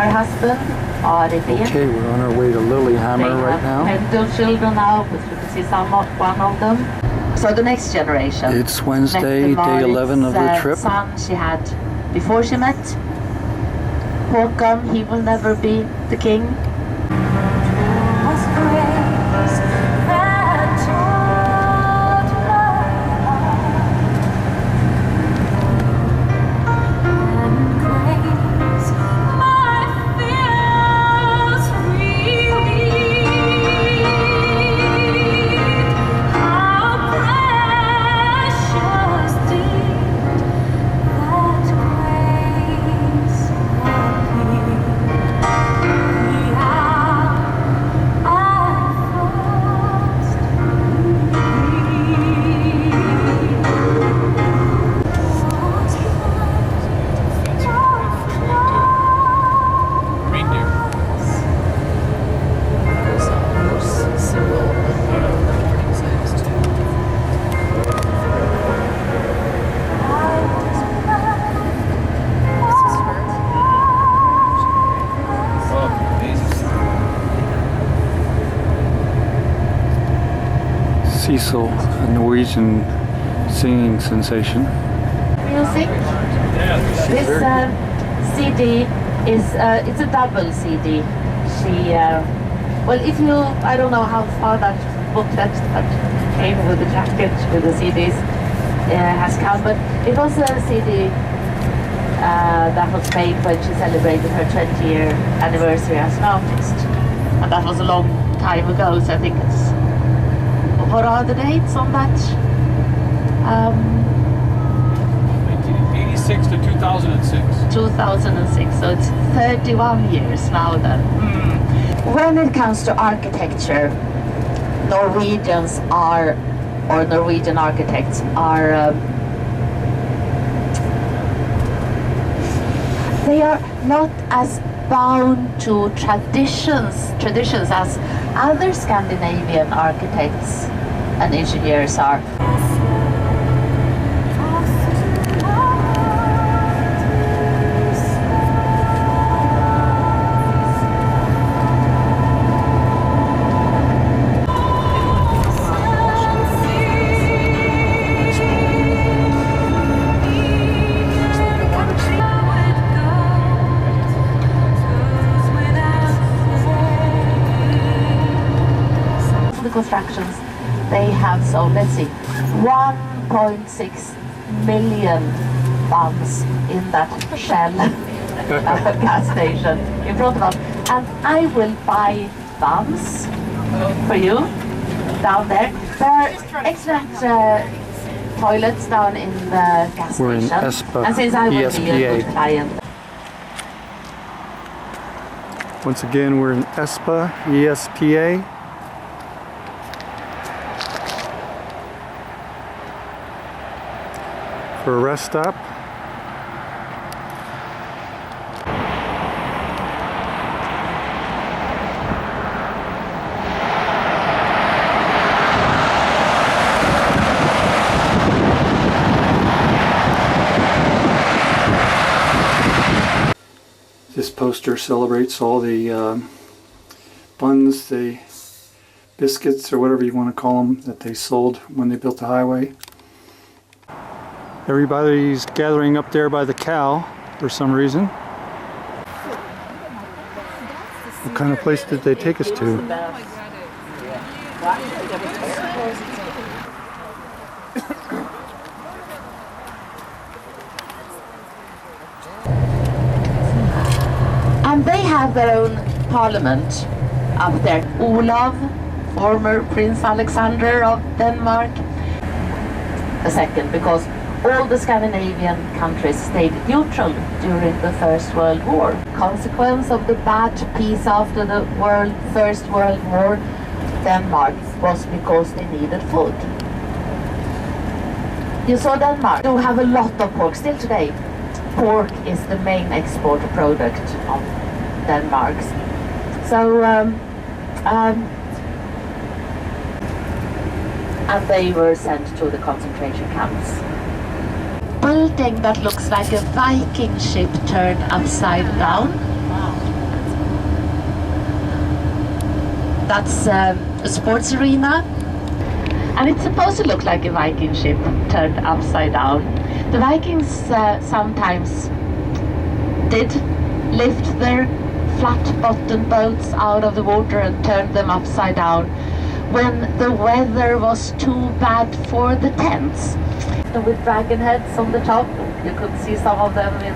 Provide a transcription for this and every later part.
her husband, Arifin. Okay, we're on our way to Lillehammer right now. They have 2 children now, but you can see one of them. So the next generation. It's Wednesday, day 11 of the trip. Son she had before she met Håkon, he will never be the king. Cecil, a Norwegian singing sensation. Music. This CD is it's a double CD. She well, if you I don't know how far that booklet that came with the jacket with the CDs has come, but it was a CD that was made when she celebrated her 20-year anniversary as an artist, and that was a long time ago. So I think it's. What are the dates on that? 1986 to 2006. 2006, so it's 31 years now then. When it comes to architecture, Norwegians are, or Norwegian architects are, they are not as bound to traditions as other Scandinavian architects and engineers are. Constructions they have, so let's see, 1.6 million bums in that Shell gas station in front of us, and I will buy bums for you down there. There are excellent toilets down in the gas We're in station, ESPA, and since I will be a good client. Once again, we're in ESPA, ESPA. For a rest stop. This poster celebrates all the buns, the biscuits, or whatever you want to call them, that they sold when they built the highway. Everybody's gathering up there by the cow for some reason. What kind of place did they take us to? And they have their own parliament up there. Olav, former Prince Alexander of Denmark, II, because all the Scandinavian countries stayed neutral during the First World War. Consequence of the bad peace after the First World War, Denmark, was because they needed food. You saw Denmark. They have a lot of pork still today. Pork is the main export product of Denmark. So, and they were sent to the concentration camps. Building that looks like a Viking ship turned upside down. That's a sports arena. And it's supposed to look like a Viking ship turned upside down. The Vikings sometimes did lift their flat-bottomed boats out of the water and turn them upside down when the weather was too bad for the tents. With dragon heads on the top, you could see some of them in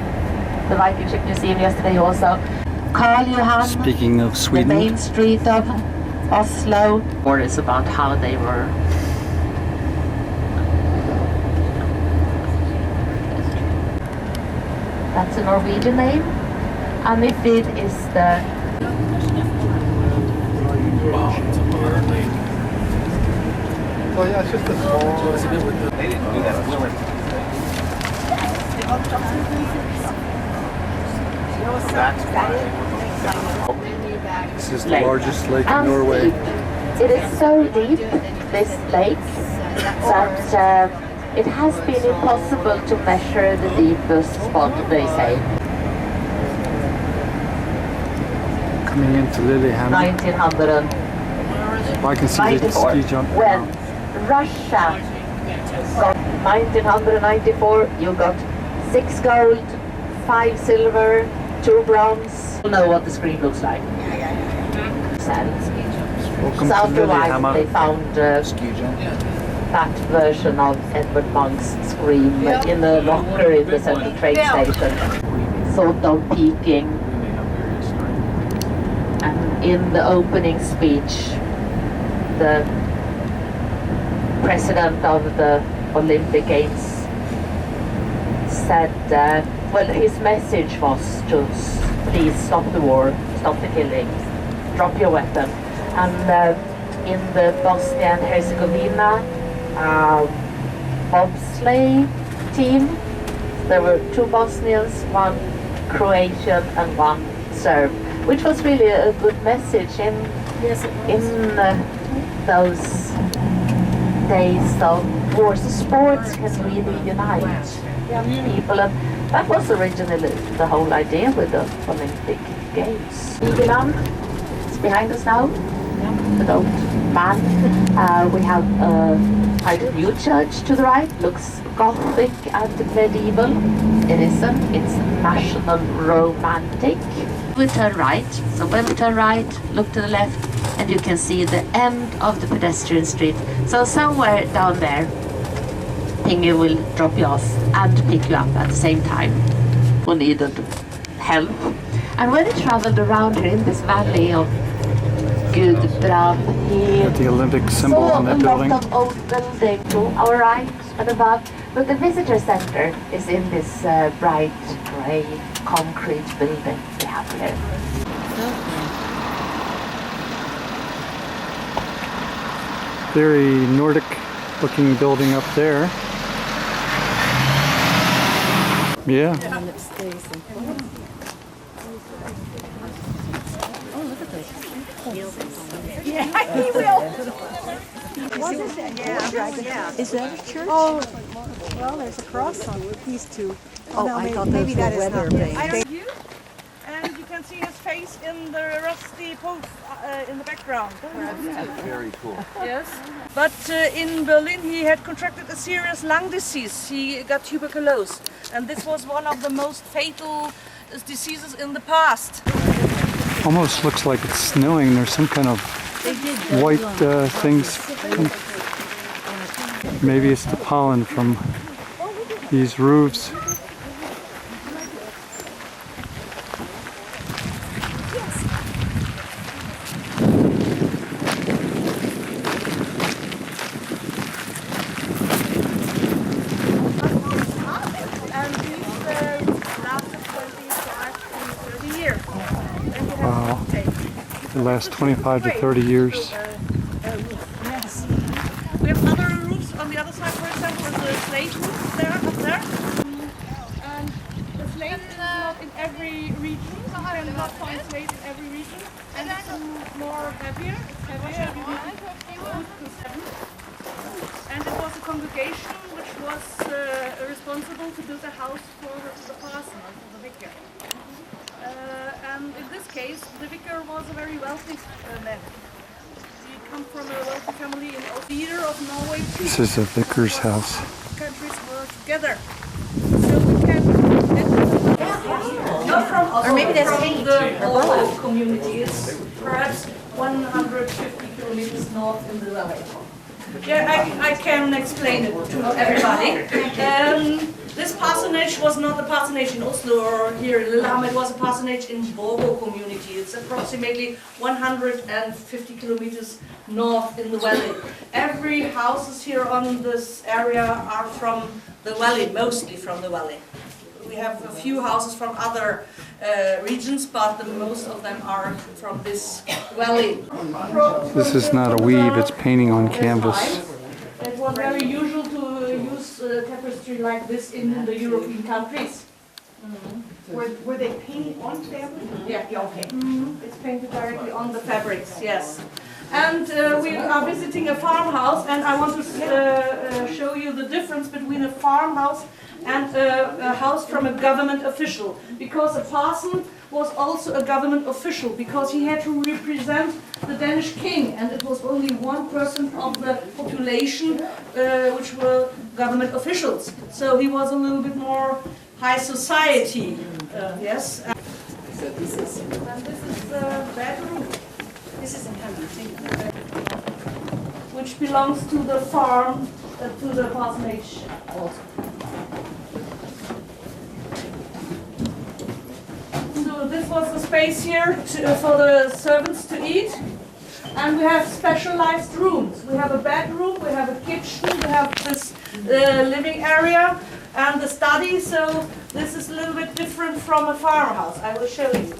the Viking Ship Museum yesterday also. Karl Johan, Speaking of the Sweden, main street of Oslo. Stories about how they were. That's a Norwegian name. Amifid is the oh yeah, it's just a small. They didn't do that willingly. This is the lake. largest lake in And Norway. It is so deep, this lake, that it has been impossible to measure the deepest spot, they say. Coming into Lillehammer, 1994, I can see the ski jump. when Russia got 1994, you got 6 gold, 5 silver, 2 bronze. You know what the screen looks like. Welcome So to after a while Lillehammer. they found that version of Edward Monk's scream in a locker in the central train station, sort of peeking. And in the opening speech, the president of the Olympic Games said, well, his message was to please stop the war, stop the killing, drop your weapon. And in the Bosnia and Herzegovina bobsleigh team, there were 2 Bosnians, 1 Croatian and 1 Serb, which was really a good message in those days of war. So sports can really unite young people, and that was originally the whole idea with the Olympic Games. Vigeland is behind us now, the old man. We have quite a new church to the right, looks Gothic and medieval. It isn't, it's National Romantic. We turn right, so when we turn right, look to the left, and you can see the end of the pedestrian street. So somewhere down there, Inge will drop you off and pick you up at the same time who needed help. And when he traveled around here in this valley of Gudbrand, he Got the Olympic symbol saw on a that building. lot of old buildings to our right and above. But the visitor center is in this bright grey concrete building we have here. Very Nordic looking building up there. Yeah. Yeah, he will. Yeah. Is that a church? Oh, well, there's a cross on these two. Oh, no, maybe that is not thing. And you can see his face in the rusty post in the background. Very cool. Yes. But in Berlin he had contracted a serious lung disease. He got tuberculosis. And this was one of the most fatal diseases in the past. Almost looks like it's snowing. There's some kind of white things. Maybe it's the pollen from these roofs. And these lasted 25 to 30 years. And you have Wow. take. The last 25 to 30 years. Yes. We have other roofs on the other side, for example, is the slate roof there, up there. And the slate is not in every region. You cannot find slate in every region. And it's more heavier. It's heavier. You need to 7. And it was a congregation which was responsible to build a house for the parson, for the vicar. And in this case, the vicar was a very wealthy man. come from a wealthy family in the leader of Norway. This is a vicar's house. Countries were together. So we can not from Oslo, Or maybe that's from paint. the whole community. It's perhaps 150 kilometers north in the valley. Yeah, I can explain it to everybody. This parsonage was not a parsonage in Oslo or here in Lillehammer, it was a parsonage in Borgo community. It's approximately 150 kilometers north in the valley. Every houses here on this area are from the valley, mostly from the valley. We have a few houses from other regions, but most of them are from this valley. This is not a weave, it's painting on canvas. It was very usual to use tapestry like this in the European countries. Were they painting on fabric? Yeah, okay. It's painted directly on the fabrics, yes. And we are visiting a farmhouse, and I want to show you the difference between a farmhouse and a house from a government official. Because a parson was also a government official, because he had to represent the Danish king, and it was only 1% of the population which were government officials. So he was a little bit more high society, yes. So this is, And this is the bedroom, this is in which belongs to the farm, to the parsonage also. So this was the space here for the servants to eat. And we have specialized rooms. We have a bedroom, we have a kitchen, we have this living area and the study. So this is a little bit different from a farmhouse. I will show you.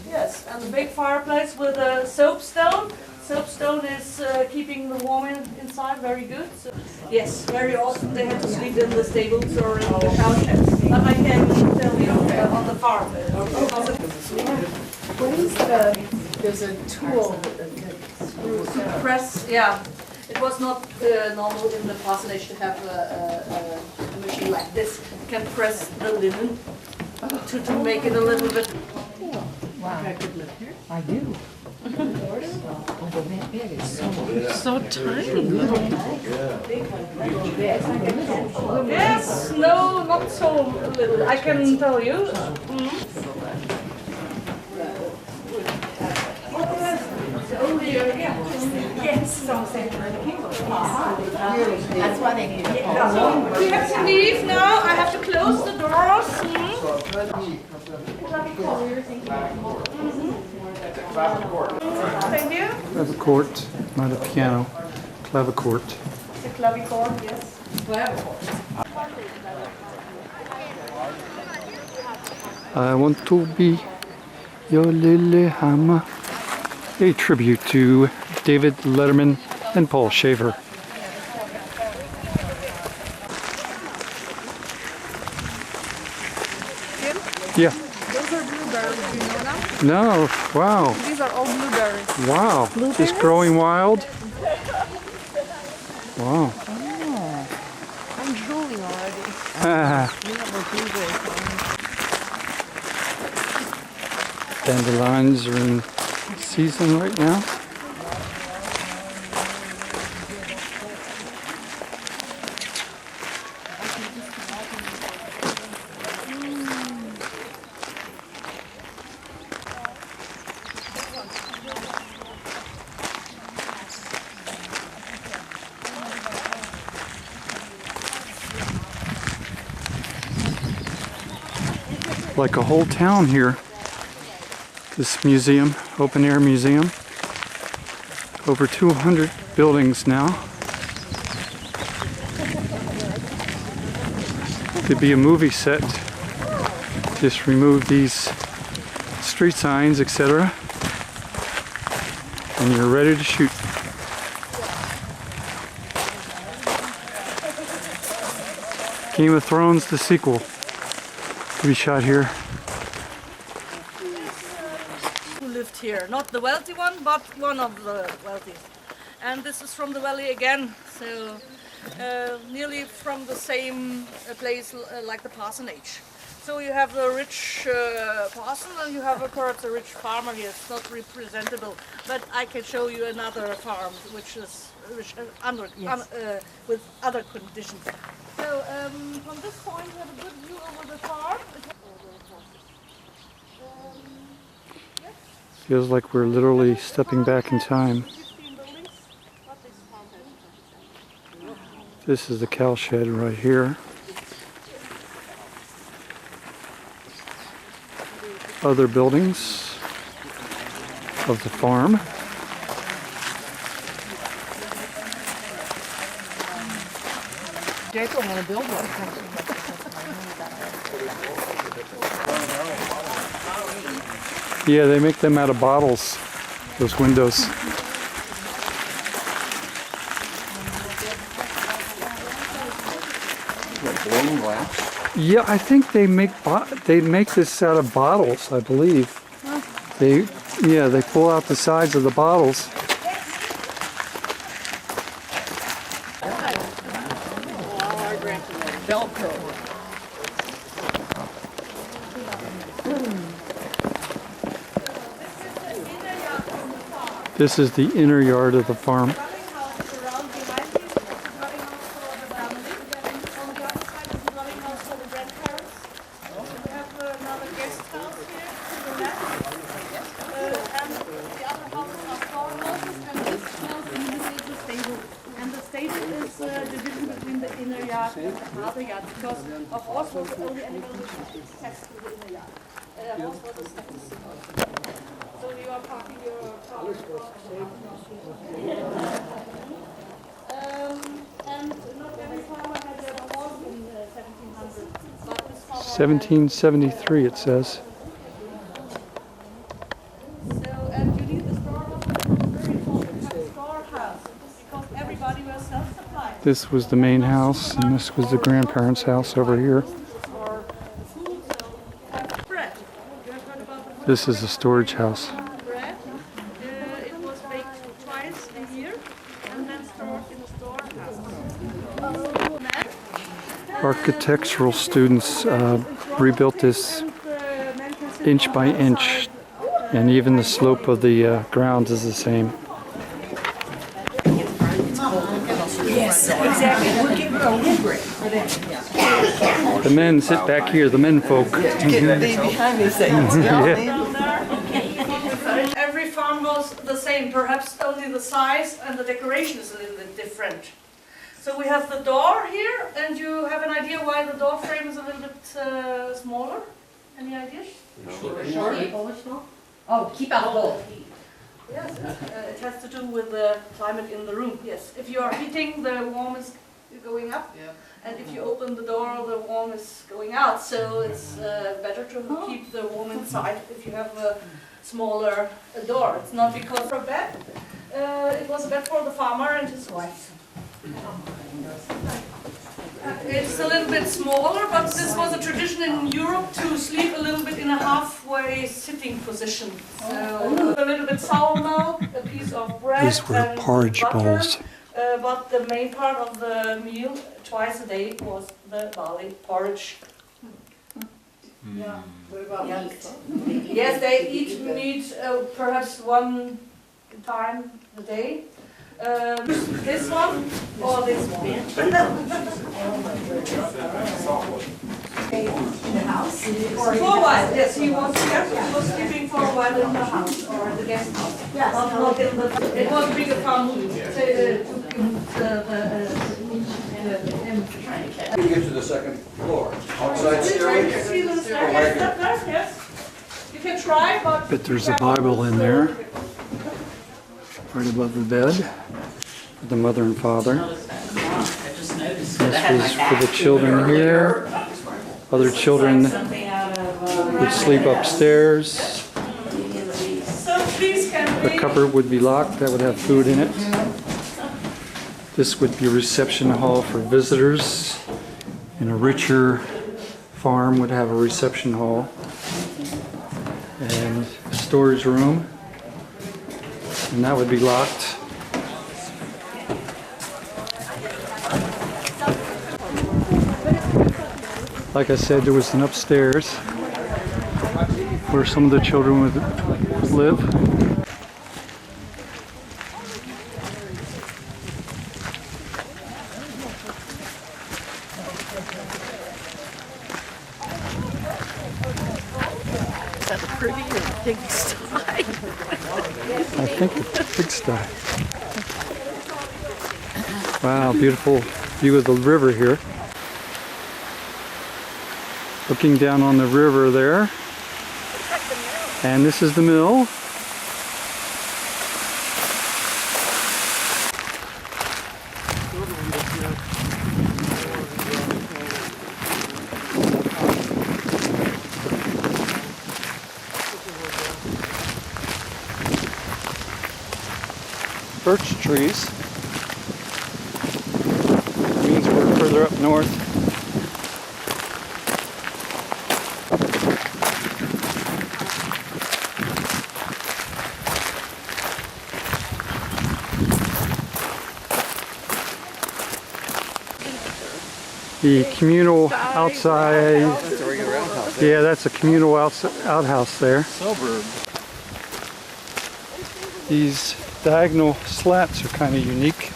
Yes, and a big fireplace with a soapstone. Soapstone is keeping the warm inside very good. So, yes, very often they had to sleep in the stables or in the cow sheds. But I can tell you on the farm. what is there's a tool To press, yeah. It was not normal in the parsonage to have a machine like this. You can press the linen to make it a little bit. Wow. I do. So tiny. Yes, no, not so little. I can tell you. Yes. That's why they need a We have to leave now. I have to close the doors. Thank you. Clavichord, not a piano. Clavichord. The clavichord, yes. Clavichord. I want to be your Lillehammer. A tribute to David Letterman and Paul Shaver. Yeah. Those are blueberries, do you know that? No. Wow. These are all blueberries. Wow. Just growing wild. Wow. I'm drooling already. Dandelions are in season right now. Like a whole town here. This museum, open air museum. Over 200 buildings now. Could be a movie set. Just remove these street signs, etc. And you're ready to shoot. Game of Thrones, the sequel, to be shot here. Who lived here? Not the wealthy one, but one of the wealthiest. And this is from the valley again, so nearly from the same place like the parsonage. So you have the rich parson and you have perhaps a rich farmer here. It's not representable, but I can show you another farm which is with other conditions. So from this point you have a good view over the farm. Feels like we're literally stepping back in time. This is the cow shed right here. Other buildings of the farm. Jacob want to build one. Yeah, they make them out of bottles, those windows. Blown glass? Yeah, I think they make this out of bottles, I believe. They pull out the sides of the bottles. This is the inner yard of the farm. And the stable is the division between the inner yard and the outer yard, because a horse was the only animal which is attached to the inner yard. A horse was a status. So you are parking your car. And not every farmer had a horse in 1700. But this farmer 1773 it says. So, and you need the storehouse, very important to have a storehouse, because everybody was self-supplied. This was the main house, and this was the grandparents' house over here. Or food, so bread. You have heard about the This is the storage house. bread. It was baked twice a year and then stored in the storehouse. Architectural students rebuilt this inch by inch, and even the slope of the grounds is the same. Yes, exactly. We'll give it a wood brick for them. The men sit back here, the men folk. Get these behind me things. Every farm was the same, perhaps only the size and the decoration is a little bit different. So we have the door here, and you have an idea why the door frame is a little bit smaller? Any ideas? Oh, keep out the cold. Yes, it has to do with the climate in the room, yes. If you are heating, the warm is going up, and if you open the door, the warm is going out. So it's better to keep the warm inside if you have a smaller door. It's not because of a bed. It was a bed for the farmer and his wife. It's a little bit smaller, but this was a tradition in Europe to sleep a little bit in a halfway sitting position. So a little bit sour milk, a piece of bread, These were and porridge butter. bowls. But the main part of the meal, twice a day, was the barley porridge. Yeah. Yes, they eat meat perhaps one time a day. This one or this one? In the house? For a while, yes, he was here. He was sleeping for a while in the house or the guest house. Yes. Not in the. It was a bigger farm. You get to the second floor. Outside stairway? Yes. You can try, but There's a Bible in there, right above the bed, for the mother and father. This was for the children here. Other children would sleep upstairs. So please can we? The cupboard would be locked, that would have food in it. This would be a reception hall for visitors, and a richer farm would have a reception hall and a storage room, and that would be locked. Like I said, there was an upstairs where some of the children would live. Is that a pretty or a pigsty? I think it's a pigsty. Wow, beautiful view of the river here. Looking down on the river there. And this is the mill. Birch trees. That means we're further up north. The communal outside. That's a regular roundhouse. Yeah, that's a communal outhouse there. Suburb. These diagonal slats are kind of unique.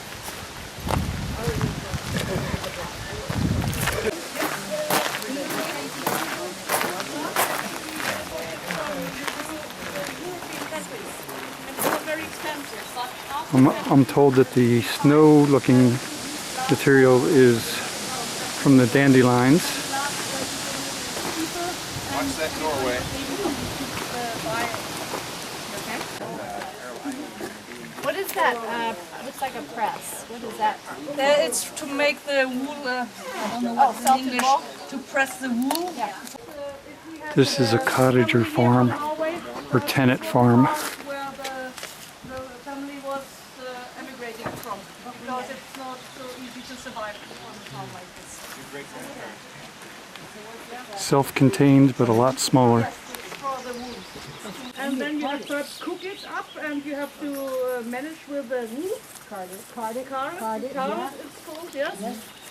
I'm told that the snow-looking material is from the dandelions. Watch that doorway. What is that? Looks like a press. What is that? It's to make the wool, I don't know what in English, to press the wool. This is a cottager farm, or tenant farm. Where the family was emigrating from, because it's not so easy to survive on a farm like this. Self-contained, but a lot smaller. For the wool. And then you have to cook it up, and you have to manage with the wool. Card it, it's called, yes.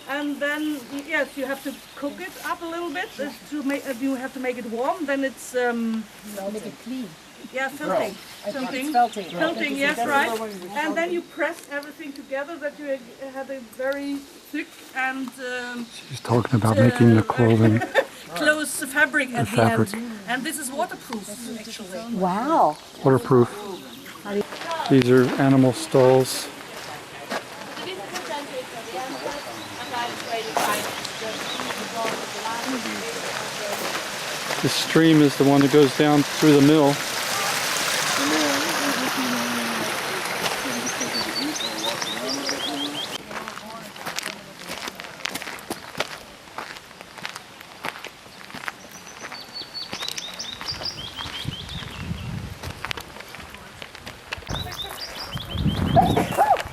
And then, yes, you have to cook it up a little bit to make. You have to make it warm. Then it's Make it clean. yeah, felting. Felting, yes, right. And then you press everything together that you have a very thick and She's talking about making the clothing. close fabric at the fabric. end. And this is waterproof, actually. Wow. Waterproof. These are animal stalls. This stream is the one that goes down through the mill.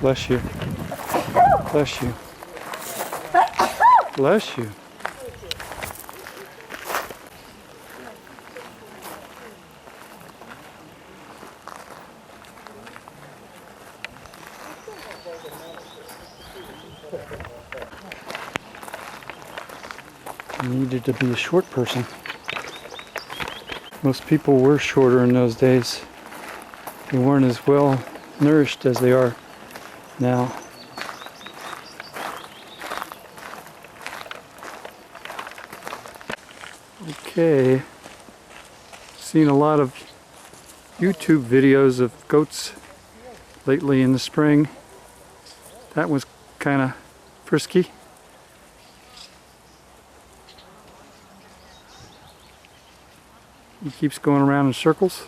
Bless you. Bless you. Bless you. You needed to be a short person. Most people were shorter in those days. They weren't as well nourished as they are now. Okay, seen a lot of YouTube videos of goats lately in the spring. That was kind of frisky. He keeps going around in circles.